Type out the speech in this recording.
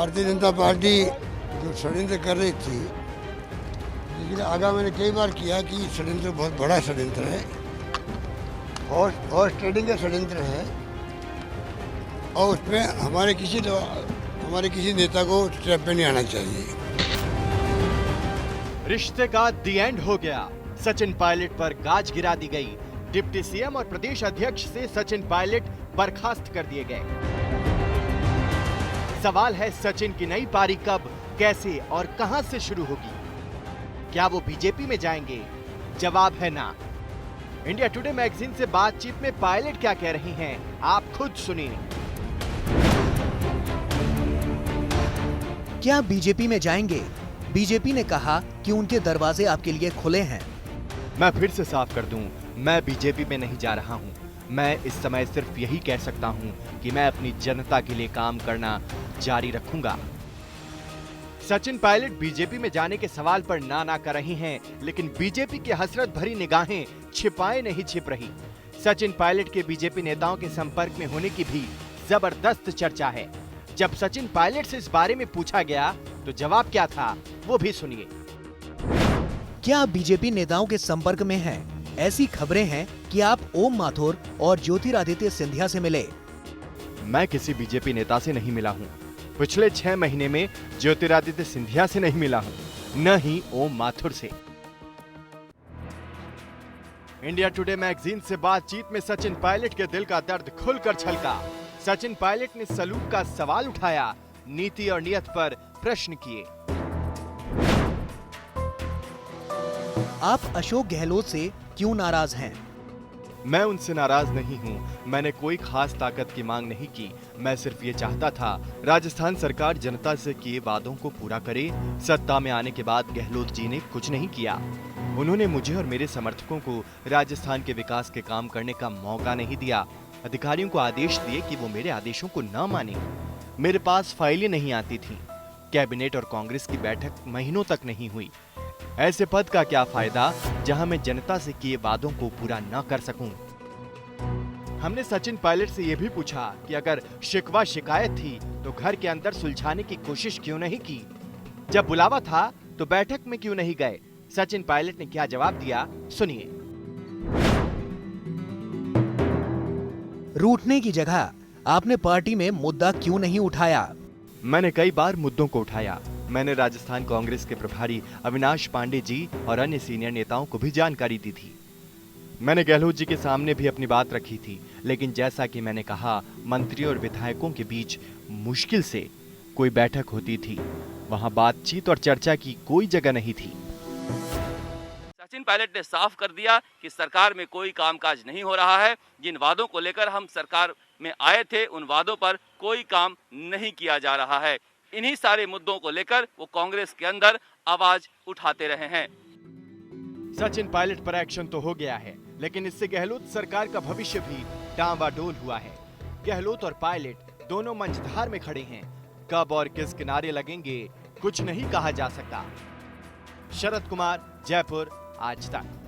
Bharatiya Janata party जो षड्यंत्र कर रही थी, लेकिन आगा मैंने कई बार किया कि षड्यंत्र बहुत बड़ा षड्यंत्र है, हॉर्स ट्रेडिंग का षड्यंत्र है, और उसमें हमारे किसी नेता को ट्रैप पे नहीं आना चाहिए। रिश्ते का दी एंड हो गया। सचिन पायलट पर गाज गिरा दी गई। डिप्टी सीएम और प्रदेश अध्यक्ष से सचिन पायलट बर्खास्त कर दिए गए। सवाल है सचिन की नई पारी कब, कैसे और कहां से शुरू होगी? क्या वो बीजेपी में जाएंगे? जवाब है ना। इंडिया टुडे मैगजीन से बातचीत में पायलट क्या कह रही हैं, आप खुद सुनिए। क्या बीजेपी में जाएंगे? बीजेपी ने कहा कि उनके दरवाजे आपके लिए खुले हैं। मैं फिर से साफ कर दूं, मैं बीजेपी में नहीं जा रहा हूं। मैं इस समय सिर्फ यही कह सकता हूं कि मैं अपनी जनता के लिए काम करना जारी रखूंगा। सचिन पायलट बीजेपी में जाने के सवाल पर ना कर रही हैं, लेकिन बीजेपी की हसरत भरी निगाहें छिपाए नहीं छिप रही। सचिन पायलट के बीजेपी नेताओं के संपर्क में होने की भी जबरदस्त चर्चा है। जब सचिन पायलट से इस बारे में पूछा गया तो जवाब क्या था, वो भी सुनिए। क्या आप बीजेपी नेताओं के संपर्क में हैं? ऐसी खबरें हैं कि आप ओम माथुर और ज्योतिरादित्य सिंधिया से मिले। मैं किसी बीजेपी नेता से नहीं मिला हूं। पिछले 6 महीने में ज्योतिरादित्य सिंधिया से नहीं मिला हूं, न ही ओम माथुर से। इंडिया टुडे मैगजीन से बातचीत में सचिन पायलट के दिल का दर्द खुलकर छलका। सचिन पायलट ने सलूक का सवाल उठाया, नीति और नियत पर प्रश्न किए। आप अशोक गहलोत से क्यों नाराज हैं? मैं उनसे नाराज नहीं हूं। मैंने कोई खास ताकत की मांग नहीं की। मैं सिर्फ ये चाहता था राजस्थान सरकार जनता से किए वादों को पूरा करे। सत्ता में आने के बाद गहलोत जी ने कुछ नहीं किया। उन्होंने मुझे और मेरे समर्थकों को राजस्थान के विकास के काम करने का मौका नहीं दिया। अधिकारियों को आदेश दिए कि वो मेरे आदेशों को न माने। मेरे पास फाइलें नहीं आती थीं। कैबिनेट और कांग्रेस की बैठक महीनों तक नहीं हुई। ऐसे पद का क्या फायदा जहां मैं जनता से किए वादों को पूरा न कर सकूं। हमने सचिन पायलट से यह भी पूछा कि अगर शिकवा शिकायत थी तो घर के अंदर सुलझाने की कोशिश क्यों नहीं की? जब बुलावा था तो बैठक में क्यों नहीं गए? सचिन पायलट ने क्या जवाब दिया, सुनिए। रूठने की जगह आपने पार्टी में मुद्दा क्यों नहीं उठाया? मैंने कई बार मुद्दों को उठाया। मैंने राजस्थान कांग्रेस के प्रभारी अविनाश पांडे जी और अन्य सीनियर नेताओं को भी जानकारी दी थी। मैंने गहलोत जी के सामने भी अपनी बात रखी थी, लेकिन जैसा कि मैंने कहा, मंत्री और विधायकों के बीच मुश्किल से कोई बैठक होती थी। वहां बातचीत और चर्चा की कोई जगह नहीं थी। सचिन पायलट ने साफ कर दिया कि सरकार में कोई कामकाज नहीं हो रहा है। जिन वादों को लेकर हम सरकार में आए थे, उन वादों पर कोई काम नहीं किया जा रहा है। इन्हीं सारे मुद्दों को लेकर वो कांग्रेस के अंदर आवाज उठाते रहे हैं। सचिन पायलट पर एक्शन तो हो गया है, लेकिन इससे गहलोत सरकार का भविष्य भी डांवाडोल हुआ है। गहलोत और पायलट दोनों मंचधार में खड़े हैं। कब और किस किनारे लगेंगे, कुछ नहीं कहा जा सकता। शरद कुमार, जयपुर, आज तक।